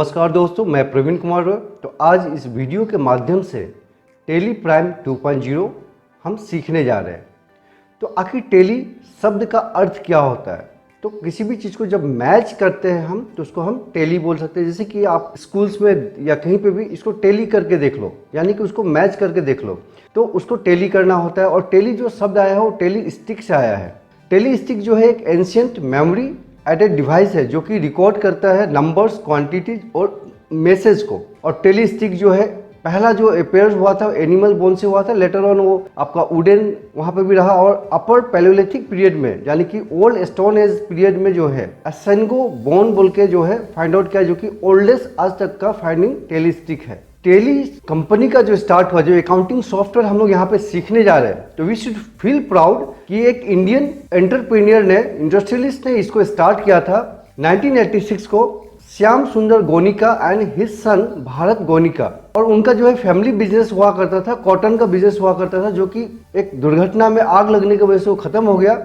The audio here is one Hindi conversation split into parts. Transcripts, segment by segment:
नमस्कार दोस्तों, मैं प्रवीण कुमार रॉय। तो आज इस वीडियो के माध्यम से टेली प्राइम 2.0 हम सीखने जा रहे हैं। तो आखिर टेली शब्द का अर्थ क्या होता है? तो किसी भी चीज़ को जब मैच करते हैं हम तो उसको हम टेली बोल सकते हैं। जैसे कि आप स्कूल्स में या कहीं पे भी इसको टेली करके देख लो, यानी कि उसको मैच करके देख लो, तो उसको टेली करना होता है। और टेली जो शब्द आया है वो टेली स्टिक से आया है। टेली स्टिक जो है एक एंशियंट मेमोरी एडेड डिवाइस है जो कि रिकॉर्ड करता है नंबर्स, क्वांटिटीज और मैसेज को। और टेली स्टिक जो है पहला जो अपेयर हुआ था एनिमल बोन से हुआ था, लेटर ऑन वो आपका वुडन वहाँ पे भी रहा। और अपर पैलियोलिथिक पीरियड में यानी कि ओल्ड स्टोन एज पीरियड में जो है एसेंगो बोन बोल के जो है फाइंड आउट किया, जो कि ओल्डेस्ट आज तक का फाइंडिंग टेली स्टिक है। टेली कंपनी का जो स्टार्ट हुआ, जो अकाउंटिंग सॉफ्टवेयर हम लोग यहाँ पे सीखने जा रहे हैं, तो वी शुड फील प्राउड कि एक इंडियन एंटरप्रेन्योर ने, इंडस्ट्रियलिस्ट ने इसको स्टार्ट किया था 1986 को। श्याम सुंदर गोनिका एंड हिज सन भारत गोनिका। और उनका जो है फैमिली बिजनेस हुआ करता था, कॉटन का बिजनेस हुआ करता था, जो कि एक दुर्घटना में आग लगने की वजह से वो खत्म हो गया।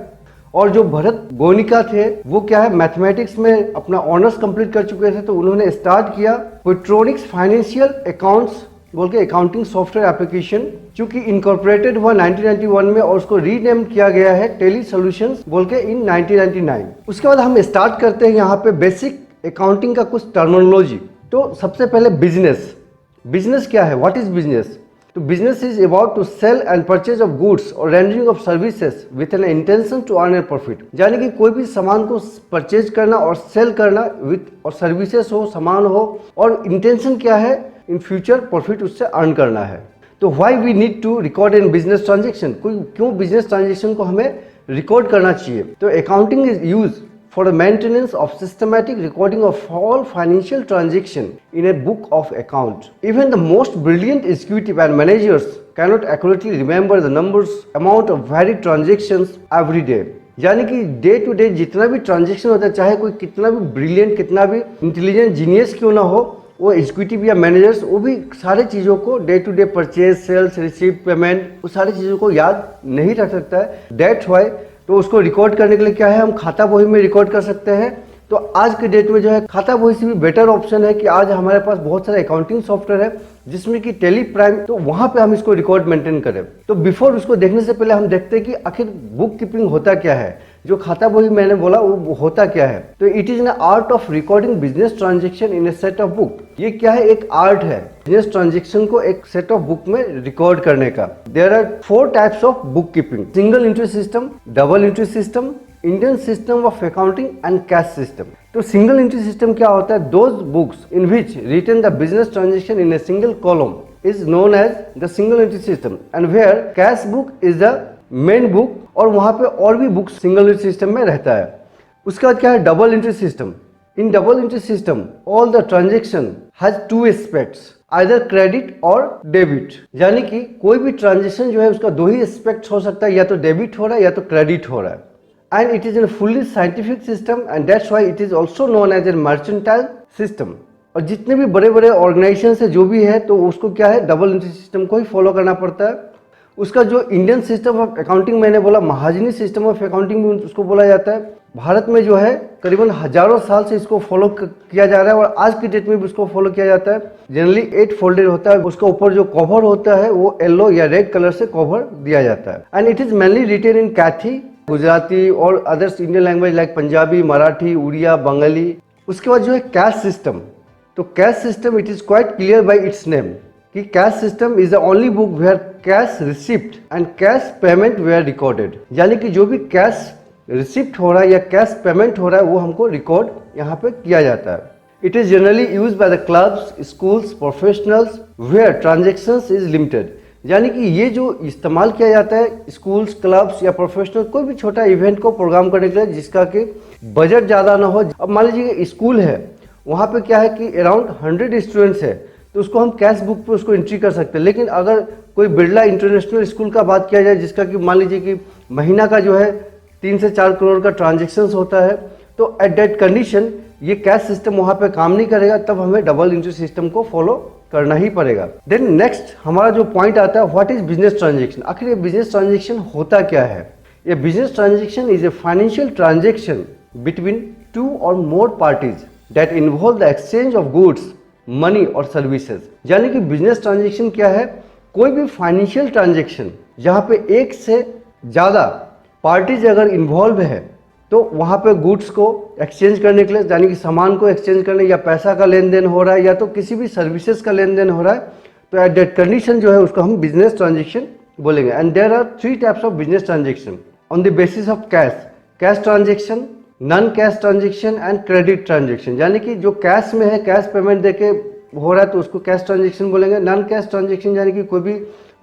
और जो भरत गोनिका थे वो क्या है, मैथमेटिक्स में अपना ऑनर्स कंप्लीट कर चुके थे, तो उन्होंने स्टार्ट किया क्विट्रोनिक्स फाइनेंशियल अकाउंट्स बोल के अकाउंटिंग सॉफ्टवेयर एप्लीकेशन, जो कि इनकॉर्पोरेटेड हुआ 1991 में और उसको रीनेम किया गया है टेली सॉल्यूशंस बोल के इन 1999। उसके बाद हम स्टार्ट करते हैं यहाँ पे बेसिक अकाउंटिंग का कुछ टर्मिनोलॉजी। तो सबसे पहले बिजनेस क्या है, व्हाट इज बिजनेस? तो business is about to sell and purchase of goods और rendering of services with an intention to earn a profit. यानी कि कोई भी सामान को परचेज करना और सेल करना विथ, और सर्विसेज हो, सामान हो, और इंटेंशन क्या है, इन फ्यूचर प्रॉफिट उससे अर्न करना है। तो why we need to record in business transaction, क्यों बिजनेस ट्रांजेक्शन को हमें रिकॉर्ड करना चाहिए? तो accounting is use for the maintenance of systematic recording of all financial transaction in a book of account. Even the most brilliant executive and managers cannot accurately remember the numbers amount of varied transactions every day. यानी कि डे टू डे जितना भी ट्रांजेक्शन होता है, चाहे कोई कितना भी ब्रिलियंट, कितना भी इंटेलिजेंट जीनियस क्यों ना हो, वो एग्जीक्यूटिव या मैनेजर्स वो भी सारे चीज़ों को day to day purchase, sales, receive, payment, वो सारी चीज़ों को याद नहीं रख सकता है। दैट्स व्हाई तो उसको रिकॉर्ड करने के लिए क्या है, हम खाता बही में रिकॉर्ड कर सकते हैं। तो आज के डेट में जो है खाता बही से भी बेटर ऑप्शन है कि आज हमारे पास बहुत सारे अकाउंटिंग सॉफ्टवेयर है जिसमें कि टेली प्राइम, तो वहां पे हम इसको रिकॉर्ड मेंटेन करें। तो बिफोर उसको देखने से पहले हम देखते हैं कि आखिर बुक कीपिंग होता क्या है। जो खाता बही मैंने बोला वो होता क्या है, तो it is an art of recording business transaction in A set of book. ये क्या है, एक आर्ट है बिजनेस ट्रांजेक्शन को एक सेट ऑफ बुक में रिकॉर्ड करने का। There are 4 types of book keeping: single entry system, double entry system, Indian system of accounting and cash system. तो सिंगल एंट्री सिस्टम क्या होता है, those books in which written the business transaction in a single column is known as the single entry system, and where cash book is the main book, और वहां पे और भी बुक्स सिंगल एंट्री सिस्टम में रहता है। उसके बाद क्या है, double entry system. In double entry system all the transaction has 2 aspects, either credit और डेबिट। यानी कि कोई भी ट्रांजेक्शन जो है उसका 2 ही एस्पेक्ट हो सकता है, या तो डेबिट हो रहा है या तो क्रेडिट हो रहा है। And it is a fully scientific system and that's why it is also known as a mercantile system. और जितने भी बड़े बड़े ऑर्गेनाइजेशन है जो भी है, तो उसको क्या है, डबल एंट्री सिस्टम को ही फॉलो करना पड़ता है। उसका जो इंडियन सिस्टम ऑफ अकाउंटिंग मैंने बोला, महाजनी सिस्टम ऑफ अकाउंटिंग भी उसको बोला जाता है। भारत में जो है करीबन हजारों साल से इसको फॉलो किया जा रहा है और आज की डेट में भी उसको फॉलो किया जाता है। जनरली 8 फोल्डेड होता है, उसका ऊपर जो कवर होता है वो येलो या रेड कलर से कवर दिया जाता है। And it is mainly written in Kaithi, Gujarati और others Indian language like Punjabi, Marathi, Odia, Bengali. उसके बाद जो है कैश सिस्टम। तो cash system it is quite clear by its name कि cash system is the only book where cash receipt and cash payment were recorded. यानी कि जो भी कैश रिसिप्ट हो रहा है या कैश पेमेंट हो रहा है वो हमको रिकॉर्ड यहाँ पे किया जाता है। It is generally use by the clubs, schools, professionals where transactions is limited. यानी कि ये जो इस्तेमाल किया जाता है स्कूल्स, क्लब्स या प्रोफेशनल, कोई भी छोटा इवेंट को प्रोग्राम करने के लिए जिसका कि बजट ज़्यादा ना हो। अब मान लीजिए स्कूल है, वहाँ पे क्या है कि अराउंड 100 स्टूडेंट्स है, तो उसको हम कैश बुक पे उसको एंट्री कर सकते हैं। लेकिन अगर कोई बिरला इंटरनेशनल स्कूल का बात किया जाए जिसका कि मान लीजिए कि महीना का जो है 3 से 4 करोड़ का ट्रांजेक्शन्स होता है, तो एट दैट कंडीशन ये कैश सिस्टम वहाँ पे काम नहीं करेगा, तब हमें डबल एंट्री सिस्टम को फॉलो करना ही पड़ेगा। देन नेक्स्ट हमारा जो पॉइंट आता है, व्हाट इज बिजनेस ट्रांजेक्शन। आखिर ये बिजनेस ट्रांजेक्शन होता क्या है? A business transaction is a financial transaction between two or more parties that involve the exchange of goods, money और सर्विसेज। यानी कि बिजनेस ट्रांजेक्शन क्या है? कोई भी फाइनेंशियल ट्रांजेक्शन जहाँ पे एक से ज़्यादा पार्टीज अगर इन्वॉल्व है तो वहाँ पे गुड्स को एक्सचेंज करने के लिए, यानी कि सामान को एक्सचेंज करने, या पैसा का लेन देन हो रहा है या तो किसी भी सर्विसेज का लेन देन हो रहा है, तो एट दैट कंडीशन जो है उसको हम बिजनेस ट्रांजेक्शन बोलेंगे। And there are 3 types of business transaction on the basis of cash: cash transaction, non cash transaction and credit transaction. यानी कि जो कैश में है, कैश पेमेंट देके हो रहा है तो उसको कैश ट्रांजेक्शन बोलेंगे। नॉन कैश ट्रांजेक्शन यानी कि कोई भी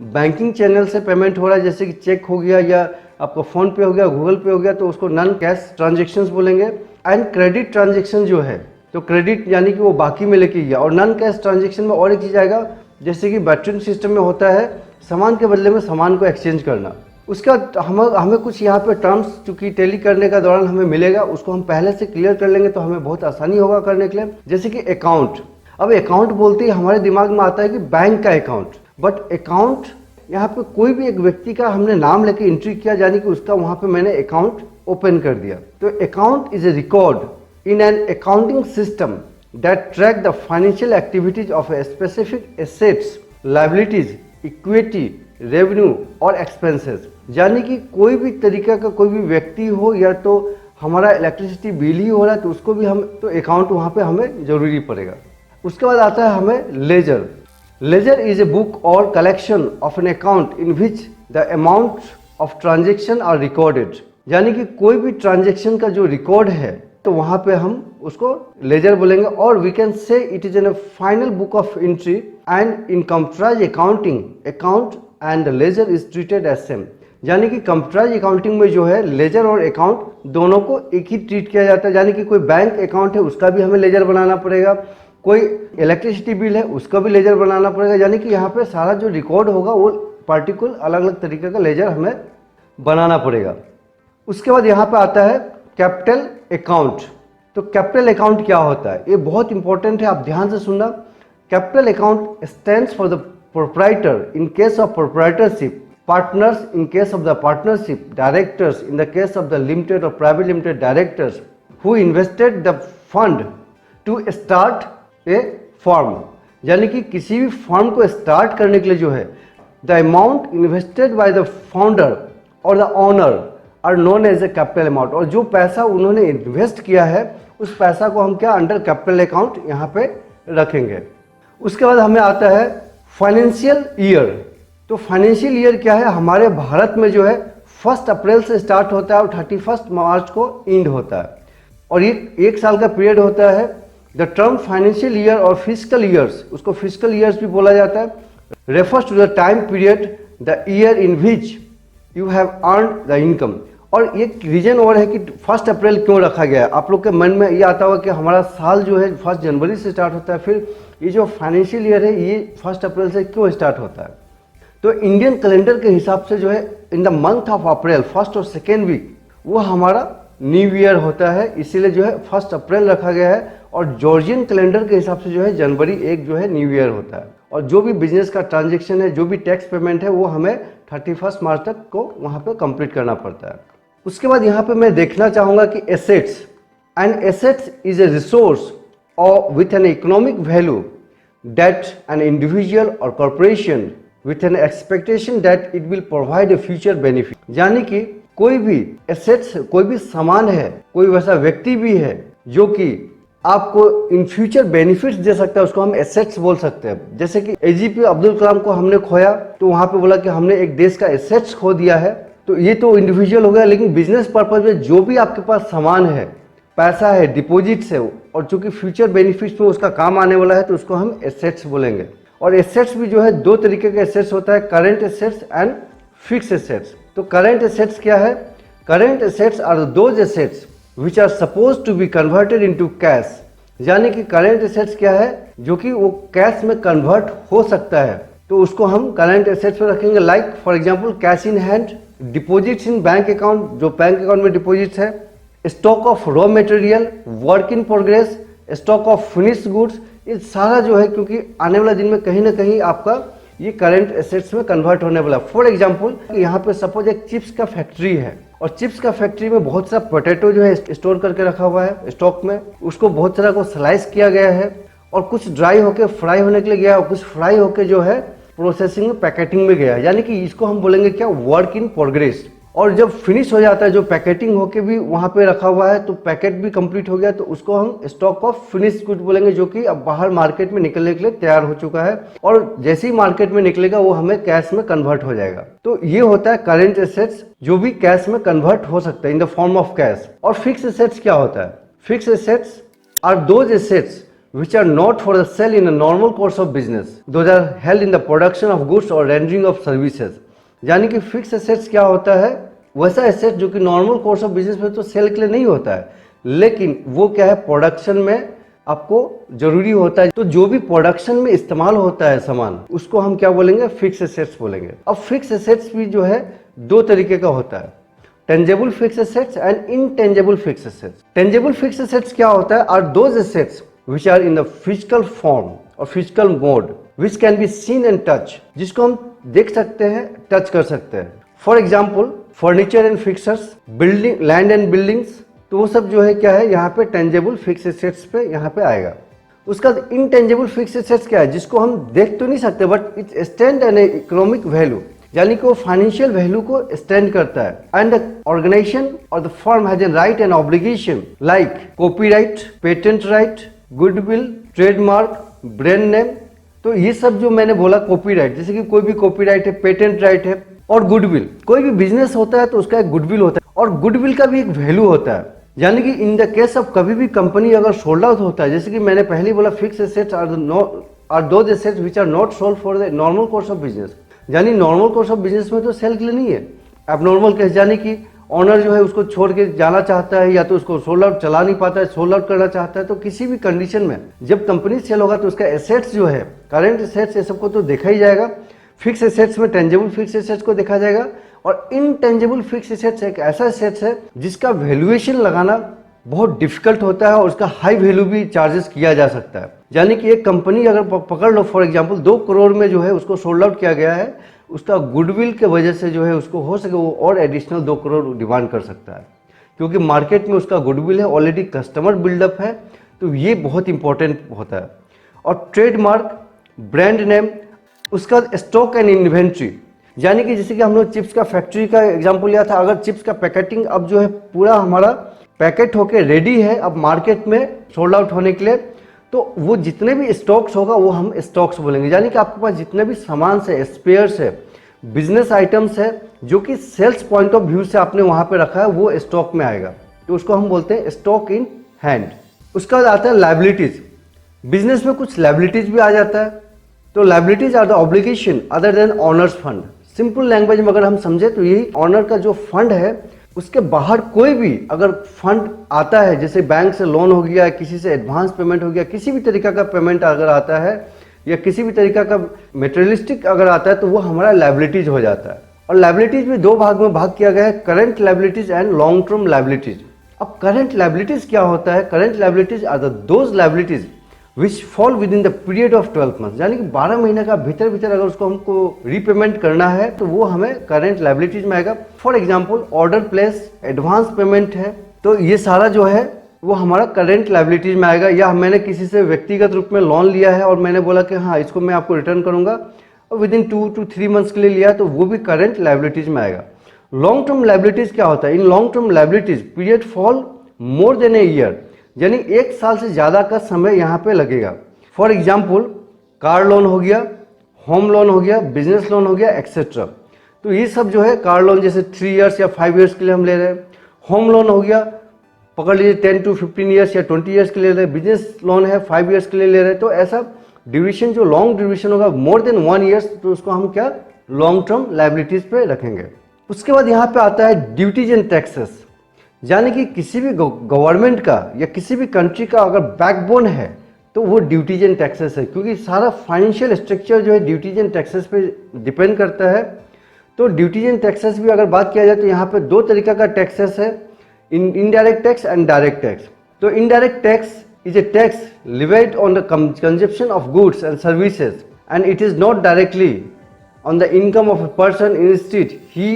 बैंकिंग चैनल से पेमेंट हो रहा है, जैसे कि चेक हो गया या आपका फोन पे हो गया, गूगल पे हो गया, तो उसको नॉन कैश ट्रांजेक्शन्स बोलेंगे। एंड क्रेडिट ट्रांजेक्शन जो है, तो क्रेडिट यानी कि वो बाकी में लेके गया। और नॉन कैश ट्रांजेक्शन में और एक चीज़ आएगा, जैसे कि बैटरिंग सिस्टम में होता है सामान के बदले में सामान को एक्सचेंज करना। उसका हमें कुछ यहाँ पे टर्म्स चूँकि टैली करने का दौरान हमें मिलेगा, उसको हम पहले से क्लियर कर लेंगे तो हमें बहुत आसानी होगा करने के लिए। जैसे कि अकाउंट, अब अकाउंट बोलते ही हमारे दिमाग में आता है कि बैंक का अकाउंट, बट अकाउंट यहाँ पे कोई भी एक व्यक्ति का हमने नाम लेके एंट्री किया, यानी कि उसका वहाँ पे मैंने अकाउंट ओपन कर दिया। तो account is a record in an accounting system that track the financial activities of a specific assets, liabilities, equity, revenue और एक्सपेंसेस। यानी कि कोई भी तरीका का कोई भी व्यक्ति हो, या तो हमारा इलेक्ट्रिसिटी बिल ही हो रहा है तो उसको भी हम तो अकाउंट वहाँ पे हमें जरूरी पड़ेगा। उसके बाद आता है हमें ledger. Ledger is a book or collection of an account in which the amount of transaction are recorded. यानी कि कोई भी ट्रांजेक्शन का जो रिकॉर्ड है तो वहाँ पे हम उसको लेजर बोलेंगे। और we can say it is an final book of entry and in computerise accounting account and ledger is treated as same. यानी कि कंप्यूटराइज अकाउंटिंग में जो है लेजर और अकाउंट दोनों को एक ही ट्रीट किया जाता है। यानी कि कोई बैंक अकाउंट है उसका भी हमें लेजर बनाना पड़ेगा, कोई इलेक्ट्रिसिटी बिल है उसका भी लेजर बनाना पड़ेगा। यानी कि यहाँ पे सारा जो रिकॉर्ड होगा वो पार्टिकुलर अलग अलग तरीके का लेजर हमें बनाना पड़ेगा। उसके बाद यहाँ पे आता है कैपिटल अकाउंट। तो कैपिटल अकाउंट क्या होता है, ये बहुत इंपॉर्टेंट है, आप ध्यान से सुनना। Capital account stands for the proprietor in case of proprietorship, partners in case of the partnership, directors in the case of the limited or private limited directors who invested the fund to start a firm। यानी कि किसी भी फर्म को स्टार्ट करने के लिए जो है the amount invested by the founder or the owner are known as a capital amount। और जो पैसा उन्होंने इन्वेस्ट किया है उस पैसा को हम क्या अंडर कैपिटल अकाउंट यहाँ पे रखेंगे। उसके बाद हमें आता है फाइनेंशियल ईयर। तो फाइनेंशियल ईयर क्या है, हमारे भारत में जो है 1 अप्रैल से स्टार्ट होता है और 31 मार्च को एंड होता है, और ये 1 साल का पीरियड होता है। द टर्म फाइनेंशियल ईयर और फिजिकल ईयर्स, उसको फिजिकल ईयर्स भी बोला जाता है, refers to the time period the year in which you have earned the income. और एक रीजन और है कि 1 अप्रैल क्यों रखा गया है। आप लोग के मन में ये आता होगा कि हमारा साल जो है 1 जनवरी से स्टार्ट होता है, फिर ये जो फाइनेंशियल ईयर है ये 1 अप्रैल से क्यों स्टार्ट होता है। तो इंडियन कैलेंडर के हिसाब से जो है in the month of April 1st और 2nd वीक वो हमारा न्यू ईयर होता है, इसीलिए जो है 1 अप्रैल रखा गया है। और जॉर्जियन कैलेंडर के हिसाब से जो है जनवरी 1 जो है न्यू ईयर होता है। और जो भी बिजनेस का ट्रांजेक्शन है, जो भी टैक्स पेमेंट है, वो हमें 31 मार्च तक को वहाँ पे कंप्लीट करना पड़ता है। उसके बाद यहाँ पे मैं देखना चाहूँगा कि assets, and assets is a resource or with an economic value that an individual or corporation with an expectation that it will provide a future benefit। यानी कि कोई भी एसेट्स, कोई भी सामान है, कोई वैसा व्यक्ति भी है जो कि आपको इन फ्यूचर बेनिफिट्स दे सकता है, उसको हम एसेट्स बोल सकते हैं। जैसे कि एजीपी अब्दुल कलाम को हमने खोया तो वहां पे बोला कि हमने एक देश का एसेट्स खो दिया है, तो ये तो इंडिविजुअल हो गया। लेकिन बिजनेस पर्पज में जो भी आपके पास सामान है, पैसा है, डिपोजिट्स है, और चूंकि फ्यूचर बेनिफिट्स में उसका काम आने वाला है तो उसको हम एसेट्स बोलेंगे। और एसेट्स भी जो है 2 तरीके के एसेट्स होता है, current assets and fix assets. तो करंट एसेट्स क्या है, current assets are those assets which are suppose to be converted into cash. यानी कि करंट एसेट्स क्या है, जो कि वो कैश में कन्वर्ट हो सकता है, तो उसको हम करंट एसेट्स में रखेंगे। Like for example cash in hand, deposits in bank account, जो बैंक अकाउंट में डिपॉजिट्स है, stock of raw material, work in progress, stock of finished goods. ये सारा जो है, क्योंकि आने वाला दिन में कहीं ना कहीं आपका ये करंट एसेट्स में कन्वर्ट होने वाला। फॉर एग्जांपल यहाँ पे सपोज एक चिप्स का फैक्ट्री है और चिप्स का फैक्ट्री में बहुत सारा पोटैटो जो है स्टोर करके रखा हुआ है स्टॉक में, उसको बहुत सारा को स्लाइस किया गया है और कुछ ड्राई होके फ्राई होने के लिए गया और कुछ फ्राई होके जो है प्रोसेसिंग में पैकेटिंग में गया, यानी कि इसको हम बोलेंगे क्या, वर्क इन प्रोग्रेस। और जब फिनिश हो जाता है, जो पैकेटिंग होके भी वहाँ पे रखा हुआ है तो पैकेट भी कंप्लीट हो गया, तो उसको हम स्टॉक ऑफ फिनिश गुड बोलेंगे, जो कि अब बाहर मार्केट में निकलने के लिए तैयार हो चुका है और जैसे ही मार्केट में निकलेगा वो हमें कैश में कन्वर्ट हो जाएगा। तो ये होता है करेंट एसेट्स, जो भी कैश में कन्वर्ट हो सकता है in the form of cash. और फिक्स एसेट्स क्या होता है? Fix assets are those assets which are not for the sale in a normal course of business. Those are held in the production of goods or rendering of services. यानी कि फिक्स एसेट्स क्या होता है? वैसा एसेट जो कि नॉर्मल कोर्स ऑफ बिजनेस में तो सेल के लिए नहीं होता है, लेकिन वो क्या है, प्रोडक्शन में आपको जरूरी होता है। तो जो भी प्रोडक्शन में इस्तेमाल होता है सामान, उसको हम क्या बोलेंगे? फिक्स एसेट्स बोलेंगे। अब फिक्स एसेट्स भी जो है दो तरीके का होता है, tangible fix assets and intangible fix assets. Tangible fix assets क्या होता है? Are those assets which are in the physical form or physical mode which can be seen and touched, जिसको हम देख सकते हैं, टच कर सकते हैं। For example furniture and fixers, building, land and buildings, तो वो सब जो है क्या है, यहाँ पे टेंजेबल फिक्स एसेट्स पे यहाँ पे आएगा। उसका इनटेंजेबल फिक्स एसेट्स क्या है? जिसको हम देख तो नहीं सकते but it stand N economic value, यानी कि वो फाइनेंशियल वैल्यू को स्टैंड करता है। एंड द ऑर्गेनाइजेशन और the firm has an right and obligation like copyright, patent right, goodwill, trademark, brand name. तो ये सब जो मैंने बोला, कॉपीराइट, जैसे कि कोई भी कॉपीराइट है, पेटेंट राइट है, और गुडविल, कोई भी बिजनेस होता है तो उसका एक गुडविल होता है और गुडविल का भी एक वैल्यू होता है। यानी कि इन द केस ऑफ कभी भी कंपनी अगर सोल्ड आउट होता है, जैसे कि मैंने पहले बोला, fix assets are those assets which are not sold for the normal course of business. यानी नॉर्मल कोर्स ऑफ बिजनेस में तो सेल के लिए नहीं है। एबनॉर्मल केस, यानी कि ऑनर जो है उसको छोड़ के जाना चाहता है या तो उसको सोल्ड आउट चला नहीं पाता है, सोल्ड आउट करना चाहता है, तो किसी भी कंडीशन में जब कंपनी सेल होगा तो उसका एसेट्स जो है, करंट एसेट्स, ये सबको तो देखा ही जाएगा। फिक्स एसेट्स में टेंजेबल फिक्स एसेट्स को देखा जाएगा और इनटेंजेबल फिक्स एसेट्स एक ऐसा एसेट्स है जिसका वैल्यूएशन लगाना बहुत डिफिकल्ट होता है और उसका हाई वैल्यू भी चार्जेस किया जा सकता है। यानी कि एक कंपनी अगर पकड़ लो, फॉर एग्जांपल 2 करोड़ में जो है उसको सोल्ड आउट किया गया है, उसका गुडविल के वजह से जो है उसको हो सके वो और एडिशनल 2 करोड़ डिमांड कर सकता है, क्योंकि मार्केट में उसका गुडविल है, ऑलरेडी कस्टमर बिल्डअप है। तो ये बहुत इंपॉर्टेंट होता है। और ट्रेडमार्क, ब्रांड नेम, उसका स्टॉक एंड इन्वेंट्री, यानी कि जैसे कि हम लोग चिप्स का फैक्ट्री का एग्जाम्पल लिया था, अगर चिप्स का पैकेटिंग अब जो है पूरा हमारा पैकेट होके रेडी है अब मार्केट में सोल्ड आउट होने के लिए, तो वो जितने भी स्टॉक्स होगा वो हम स्टॉक्स बोलेंगे। यानी कि आपके पास जितने भी सामान है, स्पेयर्स है, बिजनेस आइटम्स है, जो कि सेल्स पॉइंट ऑफ व्यू से आपने वहां पे रखा है, वो स्टॉक में आएगा, तो उसको हम बोलते हैं स्टॉक इन हैंड। उसका बाद आता है लायबिलिटीज। बिजनेस में कुछ लायबिलिटीज भी आ जाता है, तो liabilities are the obligation other than owners fund. Simple language में अगर हम समझे तो यही ऑनर का जो फंड है, उसके बाहर कोई भी अगर फंड आता है, जैसे बैंक से लोन हो गया, किसी से एडवांस पेमेंट हो गया, किसी भी तरीका का पेमेंट अगर आता है या किसी भी तरीका का मटेरियलिस्टिक अगर आता है, तो वो हमारा लायबिलिटीज हो जाता है। और लायबिलिटीज भी 2 भाग में भाग किया गया है, current liabilities and long term liabilities. अब करंट लायबिलिटीज क्या होता है? Current liabilities are those liabilities which fall within the period of 12 month, यानी कि 12 महीने का भीतर भीतर अगर उसको हमको रीपेमेंट करना है तो वो हमें करंट लायबिलिटीज में आएगा। For example order place, advance payment है, तो ये सारा जो है वो हमारा करंट लायबिलिटीज में आएगा। या मैंने किसी से व्यक्तिगत रूप में लोन लिया है और मैंने बोला कि हाँ इसको मैं आपको रिटर्न करूंगा और विद इन 2 to 3 मंथ्स के लिए लिया, तो वो भी करंट लायबिलिटीज में आएगा। लॉन्ग टर्म लायबिलिटीज क्या होता है? In long term liabilities period fall more than a year, यानी 1 साल से ज्यादा का समय यहाँ पे लगेगा। फॉर एग्जाम्पल कार लोन हो गया, होम लोन हो गया, बिजनेस लोन हो गया, एक्सेट्रा। तो ये सब जो है कार लोन जैसे 3 इयर्स या 5 इयर्स के लिए हम ले रहे हैं। होम लोन हो गया, पकड़ लीजिए 10 to 15 इयर्स या 20 इयर्स के लिए ले रहे हैं। बिजनेस लोन है 5 इयर्स के लिए ले रहे हैं। तो ऐसा ड्यूरेशन जो लॉन्ग ड्यूरेशन होगा मोर देन 1 ईयर्स, तो उसको हम क्या लॉन्ग टर्म लायबिलिटीज पे रखेंगे। उसके बाद यहाँ पे आता है ड्यूटीज एंड टैक्सेस, यानी कि किसी भी गवर्नमेंट का या किसी भी कंट्री का अगर बैकबोन है तो वो ड्यूटीज एंड टैक्सेस है, क्योंकि सारा फाइनेंशियल स्ट्रक्चर जो है ड्यूटीज एंड टैक्सेस पे डिपेंड करता है। तो ड्यूटीज एंड टैक्सेस भी अगर बात किया जाए तो यहाँ पे 2 तरीका का टैक्सेस है, indirect tax and direct tax. तो indirect tax is a tax levied on the consumption of goods and services and it is not directly on the income of a person. Instead, he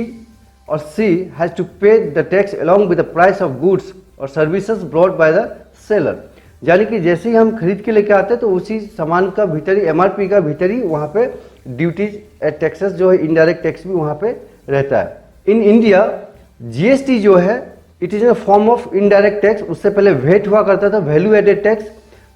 or she has to pay the tax along with the price of goods or services brought by the seller. यानी कि जैसे ही हम खरीद के लेके आते हैं तो उसी सामान का भीतर ही MRP का भीतर ही वहाँ पे ड्यूटीज टैक्सेस जो है इनडायरेक्ट टैक्स भी वहाँ पे रहता है. इन इंडिया GST जो है it is A form of indirect tax. उससे पहले वेट हुआ करता था, वैल्यू एडेड टैक्स.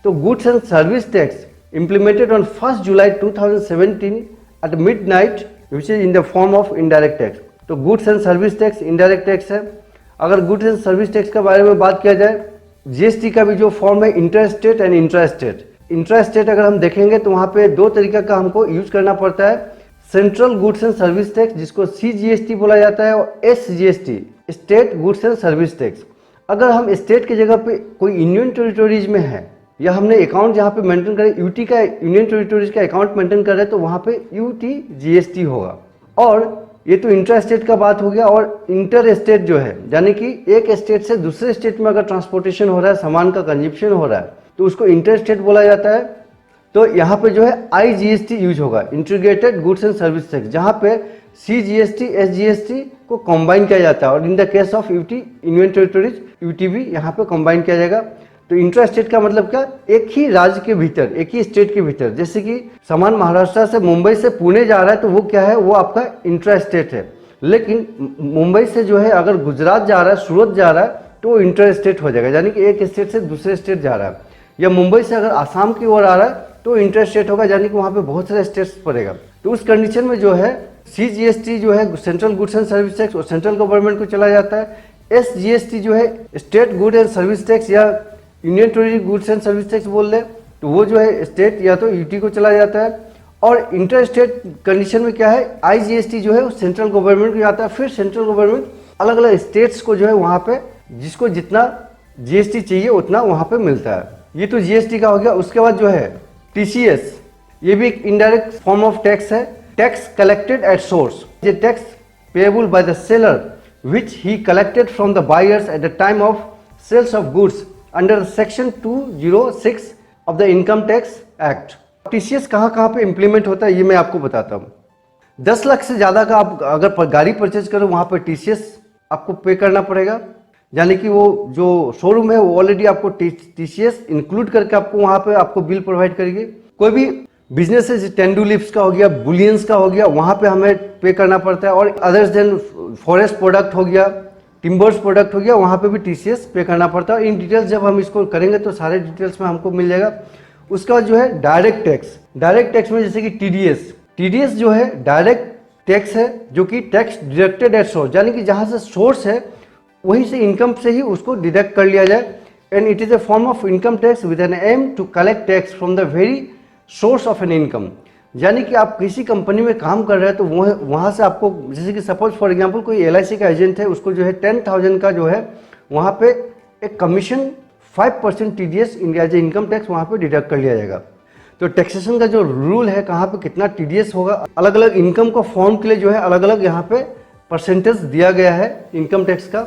तो goods and service tax implemented on 1st July 2017 at midnight, which is in the form of indirect tax. तो goods and service tax indirect tax है. अगर गुड्स एंड सर्विस टैक्स के बारे में बात किया जाए, GST का भी जो फॉर्म है inter state and intra state. Intra state अगर हम देखेंगे तो वहाँ पे दो तरीका का हमको यूज करना पड़ता है. Central goods and service tax जिसको CGST बोला जाता है, और SGST state goods and service tax. अगर हम स्टेट की जगह पे कोई यूनियन टेरिटोरीज में है या हमने अकाउंट जहाँ पे मेंटेन करें यूटी का, यूनियन टेरिटोरीज का अकाउंट मेंटेन कर रहे हैं, तो वहाँ पे UT GST होगा. और ये तो इंट्रा स्टेट का बात हो गया. और इंटर स्टेट जो है यानी कि एक स्टेट से दूसरे स्टेट में अगर ट्रांसपोर्टेशन हो रहा है, सामान का कंजप्शन हो रहा है, तो उसको इंटर स्टेट बोला जाता है. तो यहाँ पे जो है IGST यूज होगा, integrated goods and service tax, जहाँ पे CGST SGST को कंबाइन किया जाता है. और in the case of UT union territories UT भी यहाँ पे कंबाइन किया जाएगा. तो इंट्रा स्टेट का मतलब क्या, एक ही राज्य के भीतर, एक ही स्टेट के भीतर. जैसे कि सामान महाराष्ट्र से मुंबई से पुणे जा रहा है तो वो क्या है, वो आपका इंट्रा स्टेट है. लेकिन मुंबई से जो है अगर गुजरात जा रहा है, सूरत जा रहा है, तो वो इंटर स्टेट हो जाएगा, यानी कि एक स्टेट से दूसरे स्टेट जा रहा है. या मुंबई से अगर आसाम की ओर आ रहा है तो इंटर स्टेट होगा, यानी कि वहाँ पे बहुत सारे स्टेट्स पड़ेगा. तो उस कंडीशन में जो है CGST जो है central goods and service tax और सेंट्रल गवर्नमेंट को चला जाता है. SGST जो है state good and service tax या union territory goods and service tax बोल रहे, तो वो जो है स्टेट या तो UT को चला जाता है. और इंटर स्टेट कंडीशन में क्या है, IGST जो है वो सेंट्रल गवर्नमेंट को जाता है. फिर सेंट्रल गवर्नमेंट अलग अलग स्टेट्स को जो है वहाँ पे जिसको जितना GST चाहिए उतना वहाँ पे मिलता है. ये तो GST का हो गया. उसके बाद जो है TCS, ये भी एक इनडायरेक्ट फॉर्म ऑफ टैक्स है. टैक्स कलेक्टेड एट सोर्स, ये tax payable by the seller which he collected from the buyers at the time of sales of goods under section 206 of the income tax act. TCS कहाँ पे इंप्लीमेंट होता है ये मैं आपको बताता हूँ. 10 लाख से ज़्यादा का आप अगर गाड़ी परचेज करो वहाँ पर TCS आपको पे करना पड़ेगा. यानी कि वो जो शोरूम है वो ऑलरेडी आपको TCS इंक्लूड करके आपको वहाँ पे आपको बिल प्रोवाइड करेगी. कोई भी बिजनेस है, टेंडू लिप्स का हो गया, बुलियंस का हो गया, वहाँ पे हमें पे करना पड़ता है. और अदर्स देन फॉरेस्ट प्रोडक्ट हो गया, टिम्बर्स प्रोडक्ट हो गया, वहाँ पे भी TCS पे करना पड़ता है. इन डिटेल्स जब हम इसको करेंगे तो सारे डिटेल्स में हमको मिल जाएगा. उसके बाद जो है डायरेक्ट टैक्स. डायरेक्ट टैक्स में जैसे कि TDS जो है डायरेक्ट टैक्स है जो कि टैक्स डिडक्टेड एट सोर्स, यानी कि जहाँ से सोर्स है वहीं से इनकम से ही उसको डिडक्ट कर लिया जाए. And it is a form of income tax with an aim to collect tax from the very source of an income. यानी कि आप किसी कंपनी में काम कर रहे हैं तो वहाँ से आपको, जैसे कि सपोज फॉर एग्जांपल कोई LIC का एजेंट है, उसको जो है 10,000 का जो है वहाँ पे एक कमीशन 5% TDS इंडिया जो इनकम टैक्स वहाँ पे डिडक्ट कर लिया जाएगा. तो टैक्सेशन का जो रूल है कहाँ पे कितना TDS होगा, अलग अलग इनकम का फॉर्म के लिए जो है अलग अलग यहाँ पे परसेंटेज दिया गया है इनकम टैक्स का.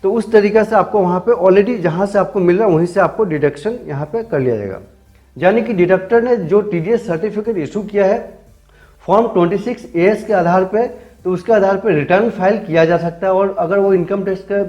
तो उस तरीक़े से आपको वहाँ पे ऑलरेडी जहाँ से आपको मिल रहा है वहीं से आपको डिडक्शन यहाँ पे कर लिया जाएगा. यानी कि डिडक्टर ने जो TDS सर्टिफिकेट इशू किया है फॉर्म 26 AS के आधार पे, तो उसके आधार पे रिटर्न फाइल किया जा सकता है. और अगर वो इनकम टैक्स का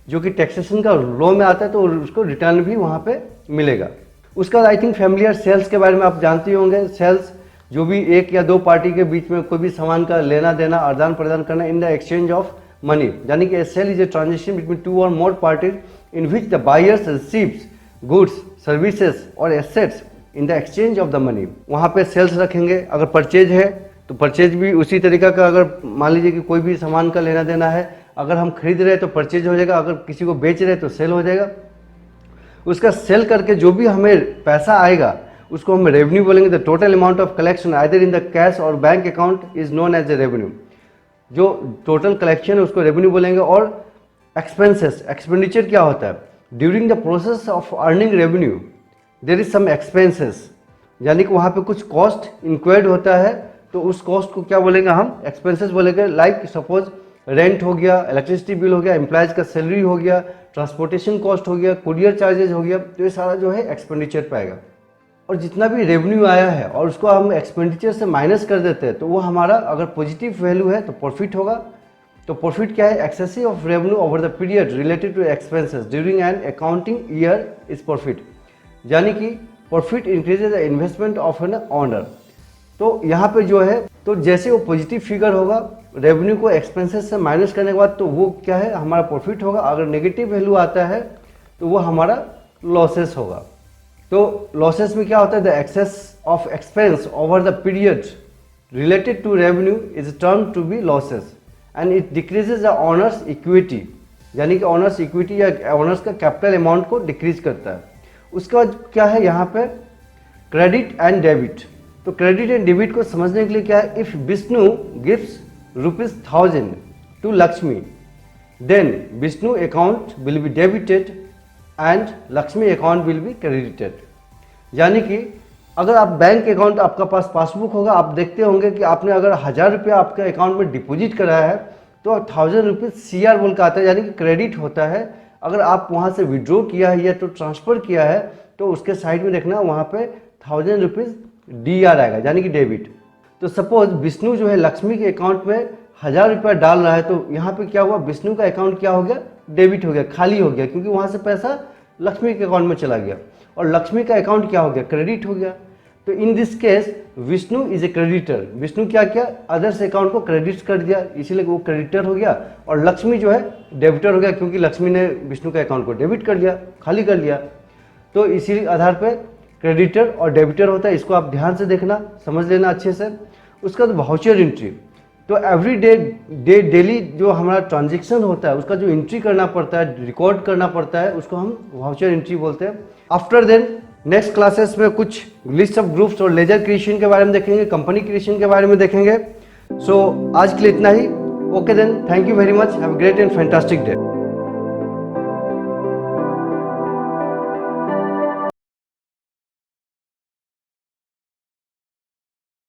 जो कि टैक्सेशन का लॉ में आता है तो उसको रिटर्न भी वहाँ पे मिलेगा. उसका आई थिंक फैमिलियर सेल्स के बारे में आप जानते होंगे. सेल्स जो भी एक या दो पार्टी के बीच में कोई भी सामान का लेना देना आदान प्रदान करना in the exchange of money, यानी कि sale is a transaction between 2 or more parties in which the buyers receives goods services or assets in the exchange of the money. वहाँ पे सेल्स रखेंगे. अगर परचेज है तो परचेज भी उसी तरीका का, अगर मान लीजिए कि कोई भी सामान का लेना देना है, अगर हम खरीद रहे हैं तो परचेज हो जाएगा, अगर किसी को बेच रहे हैं तो सेल हो जाएगा. उसका सेल करके जो भी हमें पैसा आएगा उसको हम रेवेन्यू बोलेंगे. The total amount of collection either in the cash or bank account is known as a revenue. जो टोटल कलेक्शन है उसको रेवेन्यू बोलेंगे. और एक्सपेंसेस, एक्सपेंडिचर क्या होता है, during the process of earning revenue there is some expenses, यानी कि वहाँ पे कुछ कॉस्ट इंक्वायर्ड होता है, तो उस कॉस्ट को क्या बोलेंगे हम, एक्सपेंसेस बोलेंगे. लाइक सपोज रेंट हो गया, इलेक्ट्रिसिटी बिल हो गया, एम्प्लॉयज़ का सैलरी हो गया, ट्रांसपोर्टेशन कॉस्ट हो गया, कुरियर चार्जेज हो गया, तो ये सारा जो है एक्सपेंडिचर पाएगा. और जितना भी रेवेन्यू आया है और उसको हम एक्सपेंडिचर से माइनस कर देते हैं तो वो हमारा अगर पॉजिटिव वैल्यू है तो प्रॉफिट होगा। तो प्रॉफिट क्या है? Excessive of revenue over the period related to expenses during an accounting year is profit, यानी कि profit increases the investment of an owner. तो यहाँ पे जो है, तो जैसे वो पॉजिटिव फिगर होगा रेवेन्यू को एक्सपेंसेस से माइनस करने के बाद, तो वो क्या है? हमारा प्रॉफिट होगा। अगर नेगेटिव वैल्यू आता है तो वो हमारा लॉसेस होगा। तो लॉसेस में क्या होता है? The excess of expense over the period related to revenue is term to be losses and it decreases the owner's equity, यानी कि ऑनर्स इक्विटी या ऑनर्स का कैपिटल अमाउंट को डिक्रीज करता है। उसके बाद क्या है यहाँ पे? Credit and debit. तो क्रेडिट एंड डेबिट को समझने के लिए क्या है? If Vishnu gives ₹1000 to Lakshmi, then Vishnu account will be debited and Lakshmi account will be credited. यानी कि अगर आप बैंक अकाउंट, आपका पास पासबुक होगा, आप देखते होंगे कि आपने अगर 1000 रुपया आपके अकाउंट में डिपॉजिट कराया है तो 1000 रुपीज़ CR बोल के आता है, यानी कि क्रेडिट होता है। अगर आप वहाँ से विड्रॉ किया है या तो ट्रांसफ़र किया है तो उसके साइड में देखना वहाँ पे 1000 रुपीज़ DR आएगा, यानी कि डेबिट। तो सपोज विष्णु जो है लक्ष्मी के अकाउंट में 1000 रुपया डाल रहा है, तो यहाँ पे क्या हुआ? विष्णु का अकाउंट क्या हो गया? डेबिट हो गया, खाली हो गया, क्योंकि वहाँ से पैसा लक्ष्मी के अकाउंट में चला गया। और लक्ष्मी का अकाउंट क्या हो गया? क्रेडिट हो गया। तो in this case Vishnu is a creditor. Vishnu क्या किया? अदर्स अकाउंट को क्रेडिट कर दिया, इसीलिए वो क्रेडिटर हो गया। और लक्ष्मी जो है डेबिटर हो गया, क्योंकि लक्ष्मी ने विष्णु के अकाउंट को डेबिट कर लिया, खाली कर लिया। तो इसी आधार पर क्रेडिटर और डेबिटर होता है। इसको आप ध्यान से देखना, समझ लेना अच्छे से। उसका तो वाउचर एंट्री, तो एवरी डेली जो हमारा ट्रांजेक्शन होता है उसका जो एंट्री करना पड़ता है, रिकॉर्ड करना पड़ता है, उसको हम वाउचर एंट्री बोलते हैं। आफ्टर देन नेक्स्ट क्लासेस में कुछ लिस्ट ऑफ ग्रुप्स और लेजर क्रिएशन के बारे में देखेंगे, कंपनी क्रिएशन के बारे में देखेंगे। सो आज के लिए इतना ही। Okay then, thank you very much, have a great and fantastic day.